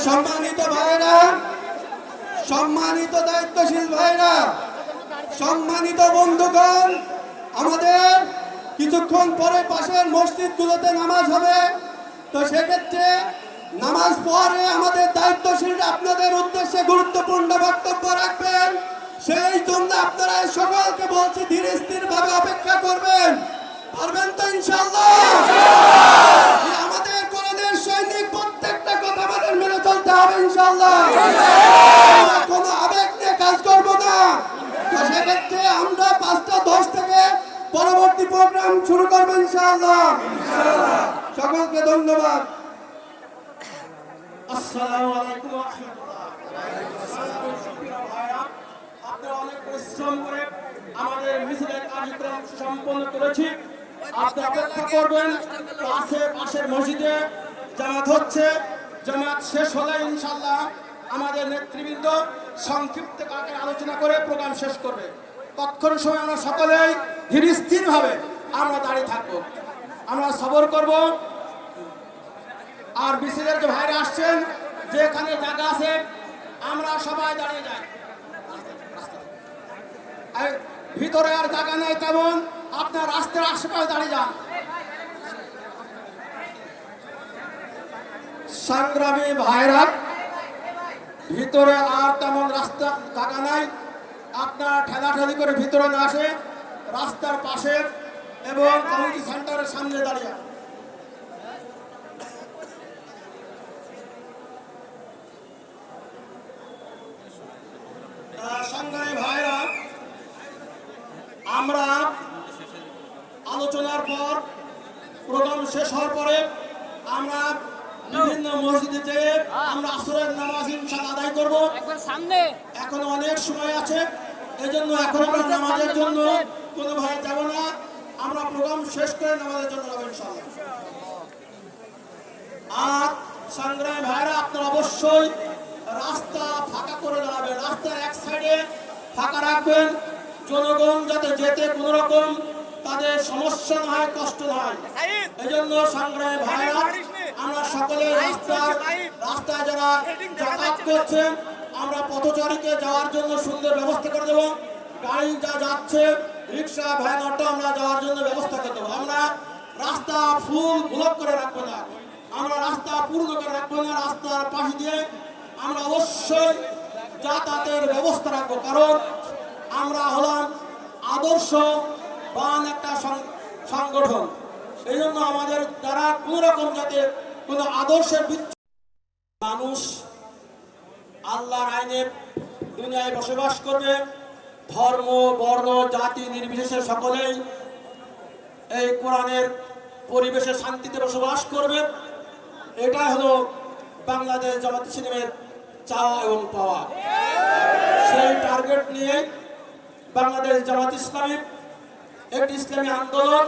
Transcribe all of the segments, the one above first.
সম্মানিত ভাইরা, সম্মানিত দায়িত্বশীল ভাইরা, সম্মানিত বন্ধুগণ, আমাদের কিছুক্ষণ পরে পাশের মসজিদগুলোতে নামাজ হবে। তো সেক্ষেত্রে নামাজ পরে আমাদের দায়িত্বশীলরা আপনাদের উদ্দেশ্যে গুরুত্বপূর্ণ বক্তব্য রাখবেন। সেই জন্য আপনারা সকলকে বলছি ধীরে স্থির ভাবে অপেক্ষা করবেন। পারবেন তো ইনশাআল্লাহ? আমাদের কোরআনের সৈনিক, প্রত্যেকটা কথা আমাদের মেনে চলতে হবে ইনশাআল্লাহ। কোনো আবেগ নিয়ে কাজ করব না। তো সেক্ষেত্রে আমরা 5:10 থেকে পরবর্তী প্রোগ্রাম শুরু করবো ইনশাআল্লাহ। সকলকে ধন্যবাদ। আসসালামু আলাইকুম ওয়া রাহমাতুল্লাহ। আপনারা অনেক পরিশ্রম করে আমাদের মিছিলের কার্যক্রম সম্পন্ন করেছি। আপনারা অপেক্ষা করবেন, পাশের মসজিদে জামাত হচ্ছে। জামাত শেষ হলে ইনশাআল্লাহ আমাদের নেতৃবৃন্দ সংক্ষিপ্ত আকারে আলোচনা করে প্রোগ্রাম শেষ করবে। তৎক্ষণ সময় আমরা সকলেই ধীর স্থির ভাবে আমরা দাঁড়িয়ে থাকবো, আমরা সবর করব। আর মিছিলের যে ভাইরা আসছেন, যেখানে জায়গা আছে আমরা সবাই দাঁড়িয়ে যাই। ভিতরে আর জায়গা নেই তেমন, আপনার রাস্তার আশেপাশে দাঁড়িয়ে যান। সংগ্রামী ভাইরা, ভিতরে আর তেমন রাস্তা জায়গা নাই, আপনার ঠেলাঠেলি করে ভিতরে না আসে রাস্তার পাশে এবং কমিউনিটি সেন্টারের সামনে দাঁড়িয়ে। সংগ্রামী ভাইরা, আমরা আলোচনার পর প্রোগ্রাম শেষ হওয়ার পরে আমরা বিভিন্ন মসজিদে যেয়ে আমরা আসরের নামাজ ইনশাআল্লাহ আদায় করব। এখন অনেক সময় আছে, এই জন্য এখন আমরা নামাজের জন্য কোনো ভাই যাব না। আমরা প্রোগ্রাম শেষ করে নামাজের জন্য যাবো ইনশাআল্লাহ। আর সংগ্রামী ভাইরা, আপনারা অবশ্যই রাস্তা ফাঁকা করে দাঁড়াবেন, রাস্তার এক সাইডে ফাঁকা রাখবেন, জনগণ যাতে যেতে কোনো রকম তাদের সমস্যা না হয়, কষ্ট না হয়। এই জন্য সংগ্রামী ভাইরা, আমরা সকলে রাস্তায় যারা যাতায়াত করছেন, আমরা পথচারীকে যাওয়ার জন্য সুন্দর ব্যবস্থা করে দেবো। গাড়ি যা যাচ্ছে, রিক্সা, ভ্যান, অটো, আমরা যাওয়ার জন্য ব্যবস্থা করে দেবো। আমরা রাস্তা ফুল ব্লক করে রাখবো না, আমরা রাস্তা পূর্ণ করে রাখবো না। রাস্তার পাশ দিয়ে আমরা অবশ্যই যাতায়াতের ব্যবস্থা রাখবো, কারণ আমরা হলাম আদর্শবান একটা সংগঠন। এই জন্য আমাদের দ্বারা কোন রকম যাতে কোনো আদর্শের মানুষ আল্লাহর আইনে দুনিয়ায় বসবাস করবে, ধর্ম, বর্ণ, জাতি নির্বিশেষে সকলেই এই কোরআনের পরিবেশে শান্তিতে বসবাস করবে। এটাই হলো বাংলাদেশ জামাত ইসলামের চাওয়া এবং পাওয়া। সেই টার্গেট নিয়ে বাংলাদেশ জামাত ইসলামী একটি ইসলামী আন্দোলন,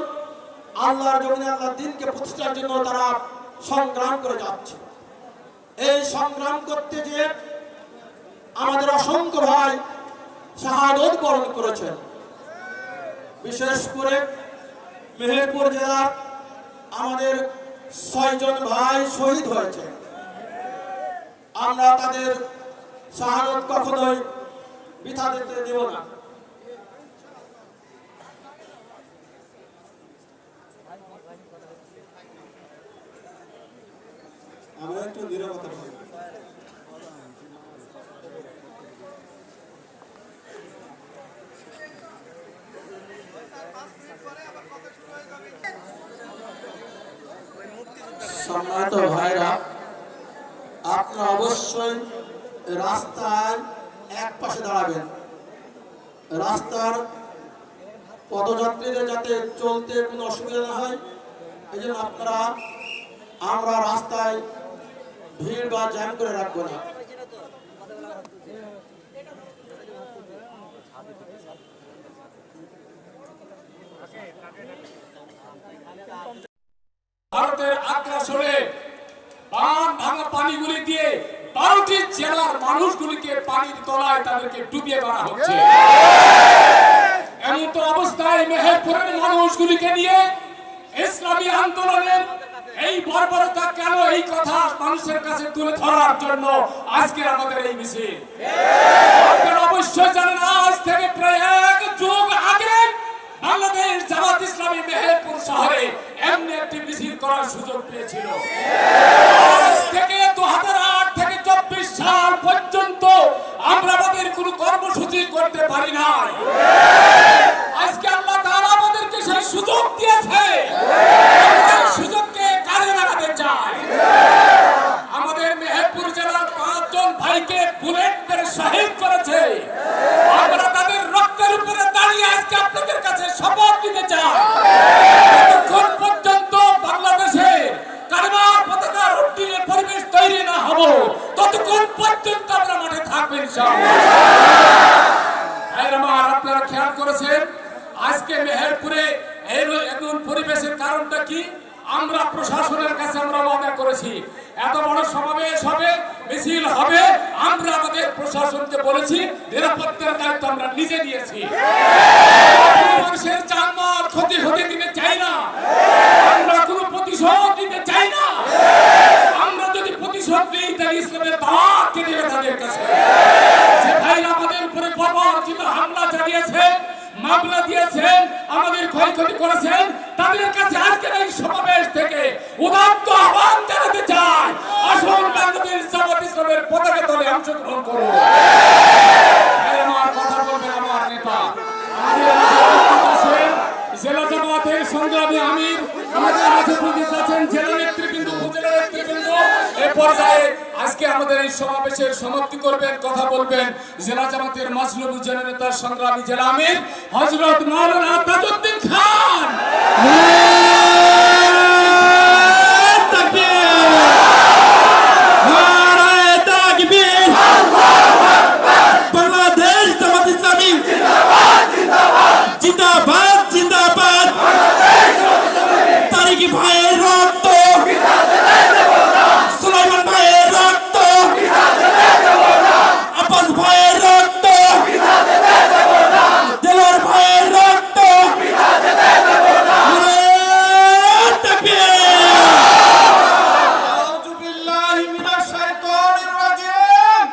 আল্লাহর জমিনে আল্লাহর দ্বীনকে প্রতিষ্ঠার জন্য তারা সংগ্রাম করে যাচ্ছে। এই সংগ্রাম করতে গিয়ে আমাদের অসংখ্য ভাই শাহাদত বরণ করেছেন। বিশেষ করে মেহেরপুর জেলার আমাদের 6 জন ভাই শহীদ হয়েছে। আমরা তাদের শাহাদত কখনোই বৃথা যেতে দেব না। আমরা একটু নীরবতা পাই। সম্মানিত ভাইরা, আপনারা অবশ্যই রাস্তার এক পাশে দাঁড়াবেন। রাস্তার পদযাত্রীদের যাতে চলতে কোনো অসুবিধা না হয়, এই জন্য আমরা রাস্তায় ভিড় বা জ্যাম করে রাখবো না। ভারতের আগ্রাসনে বান ভাঙা পানিগুলি দিয়ে 12টি জেলার মানুষগুলিকে পানির তলায় তাদেরকে ডুবিয়ে মারা হচ্ছে। এমন তো অবস্থায় মেহেরপুরের মানুষগুলিকে নিয়ে ইসলামী আন্দোলনের এই বর্বরতা কেন, এই কথা মানুষের কাছে তুলে ধরার জন্য আজকে আমাদের এই মিছিল। আপনারা অবশ্যই জানেন, আজ থেকে প্রায় 1 যুগ আগে বাংলাদেশ জামাত ইসলামী মেহেরপুর শহরে এমনি একটি মিছিল করার সুযোগ পেয়েছিল। আজ থেকে 2008 থেকে 24 সাল পর্যন্ত আমরা আমাদের কোনো কর্মসূচি করতে পারি নাই। আজকে আল্লাহ তাআলা আমাদেরকে সেই সুযোগ দিয়েছে, এই সুযোগকে কাজে লাগাতে চাই। আমাদের মেহেরপুর জেলার 5 জন ভাইকে বুলেট মেরে শহীদ করেছে। আমরা তাদের রক্তের উপরে দাঁড়িয়ে আজকে আপনাদের কাছে শপথ দিতে চাই, যতক্ষণ পর্যন্ত বাংলাদেশে কারবার পতাকা উড্ডীনের পরিবেশ তৈরি না হবো, ততক্ষণ পর্যন্ত আমরা মাঠে থাকবো ইনশাআল্লাহ। আমার আপনারা খেয়াল করেছেন আজকে মেহেরপুরে এমন পরিবেশের কারণটা কি? আমরা প্রশাসনের কাছে আমরা ওয়াদা করেছি, এত বড় সমাবেশ হবে, মিছিল হবে, আমরা আমাদের প্রশাসনকে বলেছি নিরাপত্তার দায়িত্ব আমরা নিজে নিয়েছি। মানুষের জানমাল ক্ষতি হতে দিতে চাই না, আমরা কোনো প্রতিশোধ দিতে চাই না। আমরা যদি প্রতিশোধ নিই তাহলে ইসলামের দাওয়াত কে দেবে তাদের কাছে? যে ভাইরা আমাদের উপরে বর্বরচিত হামলা চালিয়েছেন, মামলা দিয়েছেন, আমাদের ক্ষয়ক্ষতি করেছেন, তাদের কাছে আজকের এই সমাবেশ থেকে উদাত্ত আহ্বান জানাতে চাই, আসুন বাংলাদেশ জামাত ইসলামের পতাকা তলে অংশগ্রহণ করুন। আমার কথা বলবেন আমার নেতা, জেলা জামাতের সংগ্রামী আমির, আমাদের মাঝে উপস্থিত আছেন জেলা নেতৃবৃন্দ, উপজেলা নেতৃবৃন্দ। এই পর্যায়ে আজকে আমাদের এই সমাবেশের সমাপ্তি করবেন, কথা বলবেন জেলা জামাতের মাজলুম জেলা নেতা সংগ্রামী জেলা আমির হযরত মাওলানা তাজউদ্দিন খান। বাংলাদেশ জামাত ইসলামী জিন্দাবাদ জিন্দাবাদ। তারিক ভাইয়ের রক্ত, সুলাইমান ভাইয়ের রক্ত, আব্বাস ভাইয়ের রক্ত, দেলোয়ার ভাইয়ের রক্ত, আউযু বিল্লাহি মিনাশ শাইতানির রাজিম।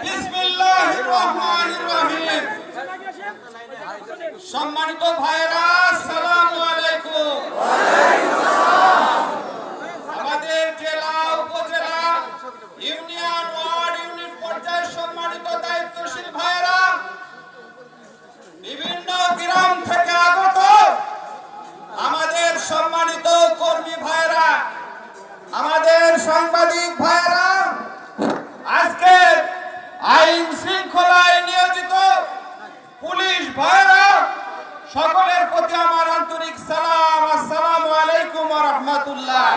বিসমিল্লাহির রহমানির রহিম। সম্মানিত ভাইরা, আসসালামু আলাইকুম। আমাদের জেলা, উপজেলা, ইউনিয়ন, ওয়ার্ড, ইউনিট পর্যায়ের সম্মানিত দায়িত্বশীল ভাইরা, বিভিন্ন গ্রাম থেকে আগত আমাদের সম্মানিত কর্মী ভাইরা, আমাদের সাংবাদিক ভাইরা, আজকে আইন শৃঙ্খলায় নিয়োজিত পুলিশ ভাইরা, সকলের প্রতি আমার আন্তরিক সালাম, আসসালামু আলাইকুম ওয়া রাহমাতুল্লাহ।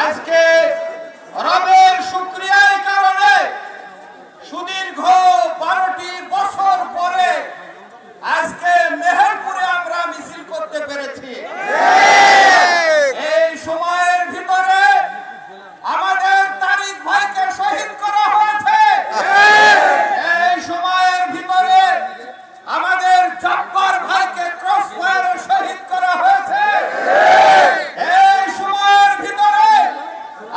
আজকে রবের শুকরিয়ার কারণে সুদীর্ঘ 12টি বছর পরে আজকে মেহেরপুরে আমরা মিছিল করতে পেরেছি। এই সময়ের ভিতরে আমাদের তারিক ভাইকে শহীদ করা হয়েছে। এই সময়ের ভিতরে আমাদের জব্বার ভাইকে ক্রস ফায়ারে শহীদ করা হয়েছে। এই সময়ের ভিতরে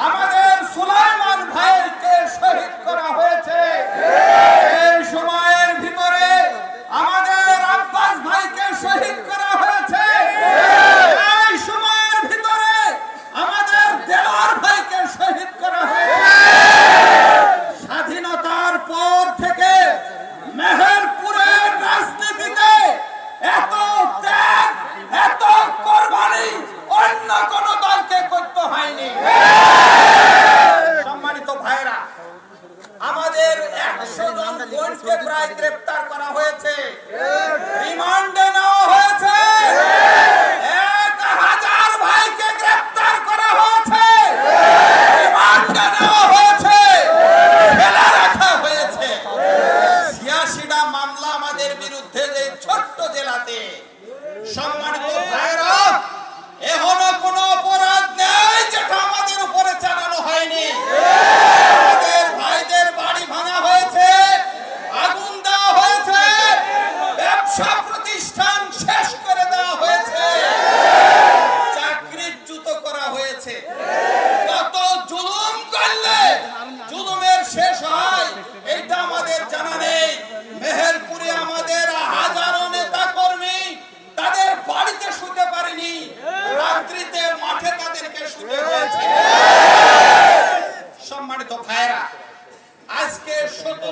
আমাদের সুলাইমান ভাইকে শহীদ করা হয়েছে। এই সময়ের ভিতরে আমাদের আব্বাস ভাইকে শহীদ করা হয়েছে। এই সময়ের ভিতরে আমাদের দেলোয়ার ভাইকে শহীদ করা হয়েছে। স্বাধীনতার পর থেকে মেহেরপুরের রাজনীতিতে এত ত্যাগ, এত কোরবানি অন্য কোন দলকে করতে হয়নি। সম্মানিত ভাইরা, আমাদের 100 জন বোনকে প্রায় গ্রেফতার করা হয়েছে, রিমান্ডে নেওয়া হয়েছে। 1000 ভাইকে গ্রেফতার করা হয়েছে, রিমান্ডে নেওয়া হয়েছে, ফেলে রাখা হয়েছে। 86টা মামলা আমাদের বিরুদ্ধে এই ছোট্ট জেলাতে। সম্মানিত ভাইরা, এখনো কোনো অপরাধ নেই যেটা আমাদের উপরে চালানো হয়নি। আমাদের ভাইদের বাড়ি ভাঙা হয়েছে, আগুন দেওয়া হয়েছে।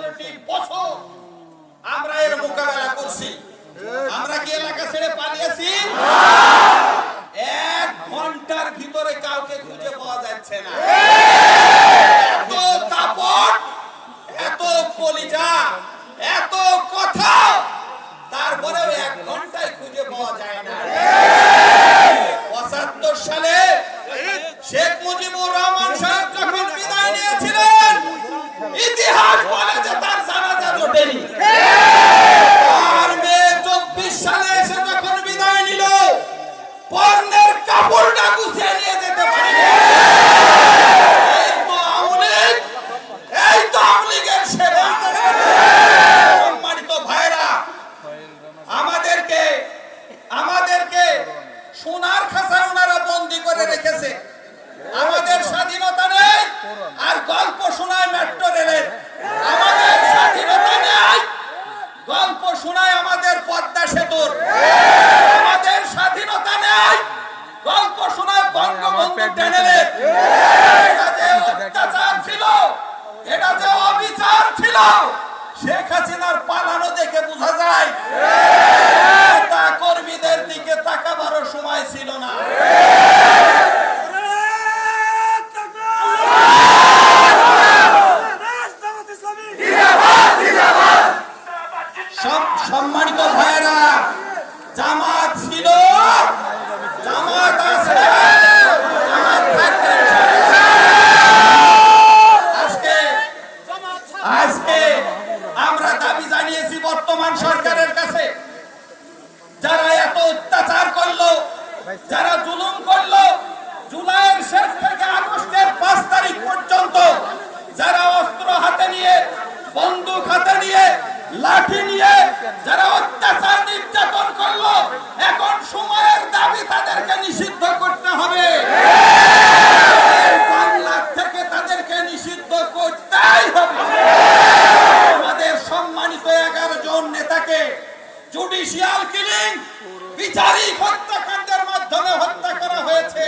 17টি বছর আমরা এর মোকাবেলা করছি। আমরা কি এলাকা ছেড়ে পালিয়েছি? এক ঘন্টার ভিতরে কাউকে খুঁজে পাওয়া যাচ্ছে না। এত দাপট, এত কলিজা, এত কথা, তারপরেও এক ঘন্টায় খুঁজে পাওয়া যায় না। ৭৫ সালে শেখ মুজিবুর রহমান সাহেব যখন বিদায় নিয়েছিলেন, ইতিহাস বলে যে তার জানাজা জোটেনি। আর মে 24 সালে এসে যখন বিদায় নিল, পর্নের কাপড়টা গুছিয়ে নিয়ে যেতে পারেনি। এই তো আওয়ামী লীগের সেবা। সম্মানিত ভাইরা, আমাদেরকে সোনার খাঁচায় ওনারা বন্দী করে রেখেছে। আমাদের স্বাধীনতা নেই, আর গল্প শোনায় মেট্রো রেলের। আমাদের স্বাধীনতা নেই, গল্প শোনায় আমাদের পদ্মা সেতুর। আমাদের স্বাধীনতা নেই, গল্প শোনায় বঙ্গবন্ধু ট্যানেলের। এটা যে অত্যাচার ছিল, এটা যে অবিচার ছিল, শেখ হাসিনার পালানো দেখে বোঝা যায় তা কর্মীদের দিকে তাকাবারও সময় ছিল না। সম্মানিত ভাইয়েরা, জামাত ছিল, জামাত আছে, জামাত থাকবে। আজকে আমরা দাবি জানিয়েছি বর্তমান সরকারের কাছে, যারা এত অত্যাচার করলো, যারা জুলুম করলো, জুলাইয়ের শেষ থেকে আগস্টের 5 তারিখ পর্যন্ত যারা অস্ত্র হাতে নিয়ে, বন্দুক হাতে নিয়ে, লাঠি নিয়ে যারা অত্যাচার নির্যাতন করলো, এখন সময়ের দাবি তাদেরকে নিষিদ্ধ করতে হবে। বাংলা থেকে তাদেরকে নিষিদ্ধ করতেই হবে। আমাদের সম্মানিত 11 জন নেতাকে জুডিশিয়াল কিলিং, বিচারিক হত্যাকাণ্ডের মাধ্যমে হত্যা করা হয়েছে।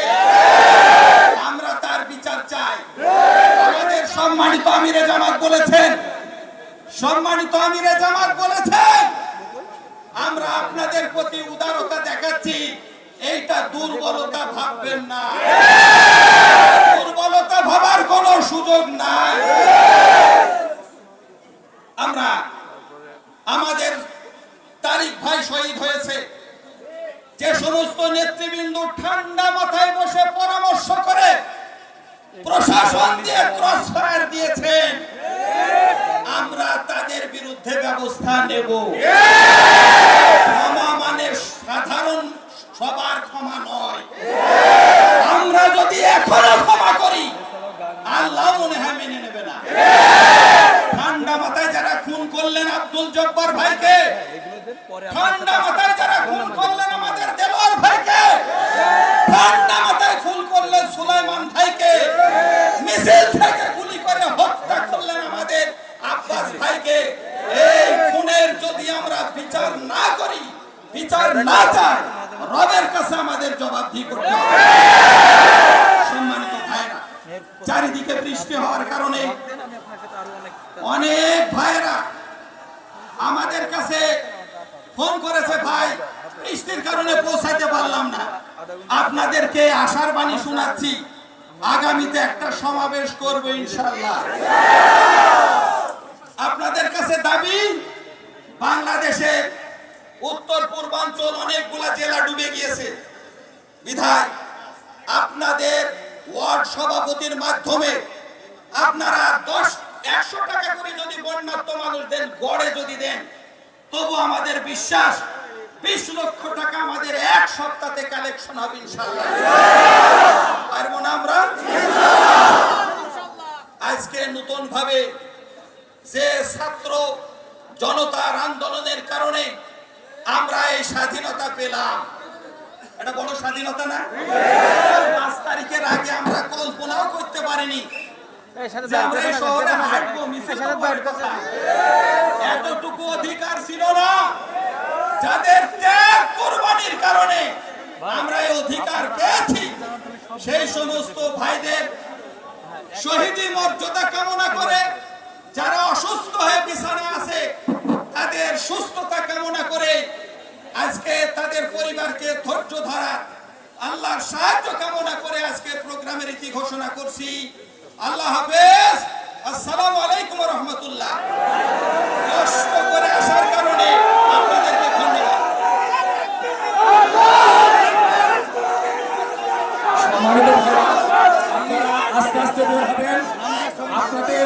আমরা তার বিচার চাই। আমাদের সম্মানিত আমিরে জামাত বলেছেন, আমরা আপনাদের প্রতি উদারতা দেখাচ্ছি, এইটা দুর্বলতা ভাববেন না। দুর্বলতা ভাবার কোনো সুযোগ নাই। আমাদের তারিক ভাই শহীদ হয়েছে, যে সমস্ত নেতৃবৃন্দ ঠান্ডা মাথায় বসে পরামর্শ করে প্রশাসন দিয়ে ক্রস ফায়ার দিয়েছেন, আমরা তাদের বিরুদ্ধে ব্যবস্থা নেব। ক্ষমা মানে সাধারণ সবার ক্ষমা নয়। আমরা যদি এখনো ক্ষমা করি, আল্লাহ মনে হয় মেনে নেবে না। ঠান্ডা মাথায় যারা খুন করলেন আব্দুল জব্বার ভাইকে, ঠান্ডা মাথায় যারা খুন করলেন আমাদের দেলোয়ার ভাইকে, ঠান্ডা মাথায় খুন করলেন সুলাইমান ভাইকে, মিছিল থেকে গুলি করে হত্যা করলেন আমাদের আব্বাস ভাইকে, এই খুনের যদি আমরা বিচার না করি, বিচার না চাই, রবের কাছে আমাদের জবাবদিহি করতে হবে। সম্মানিত ভাইরা, চারিদিকে বৃষ্টি হওয়ার কারণে অনেক ভাইরা আমাদের কাছে ফোন করেছে, ভাই বৃষ্টির কারণে পৌঁছাতে পারলাম না। আপনাদেরকে আশার বাণী শোনাচ্ছি, আগামীতে একটা সমাবেশ করবো ইনশাআল্লাহ। আপনাদের কাছে দাবি, বাংলাদেশে উত্তর পূর্বাঞ্চল অনেকগুলা জেলা ডুবে গিয়েছে, বিধায় আপনাদের ওয়ার্ড সভাপতির মাধ্যমে আপনারা 100 টাকা করে যদি বন্যার্ত মানুষ দেন, গড়ে যদি দেন, তবু আমাদের বিশ্বাস 20 লক্ষ টাকা আমাদের এক সপ্তাহে কালেকশন হবে ইনশাআল্লাহ। পারবো না আমরা? আজকে নতুন ভাবে যে ছাত্র জনতার আন্দোলনের কারণে আমরা এই স্বাধীনতা পেলাম, এটা বড় স্বাধীনতা না? 5 তারিখের আগে আমরা কল্পনাও করতে পারিনি যে আমরা এই শহরে হাঁটবো, মিছিল করবো। এতটুকু অধিকার ছিল না। যাদের ত্যাগ কুরবানির কারণে আমরা এই অধিকার পেয়েছি, সেই সমস্ত ভাইদের শহীদি মর্যাদা কামনা করে যারা অসুস্থ হয়ে বিছানায় আছে তাদের সুস্থতা কামনা করে আজকে তাদের পরিবারকে ধৈর্য ধরা আল্লাহর সাহায্য কামনা করে আজকে প্রোগ্রামের ইতি ঘোষণা করছি। আল্লাহ হাফেজ। আসসালামু আলাইকুম ওয়া রাহমাতুল্লাহ। কষ্ট করে আসার কারণে আপনাদেরকে ধন্যবাদ। সম্মানিত ভাইরা, আপনারা আস্তে আস্তে বের হবেন। আপনাদের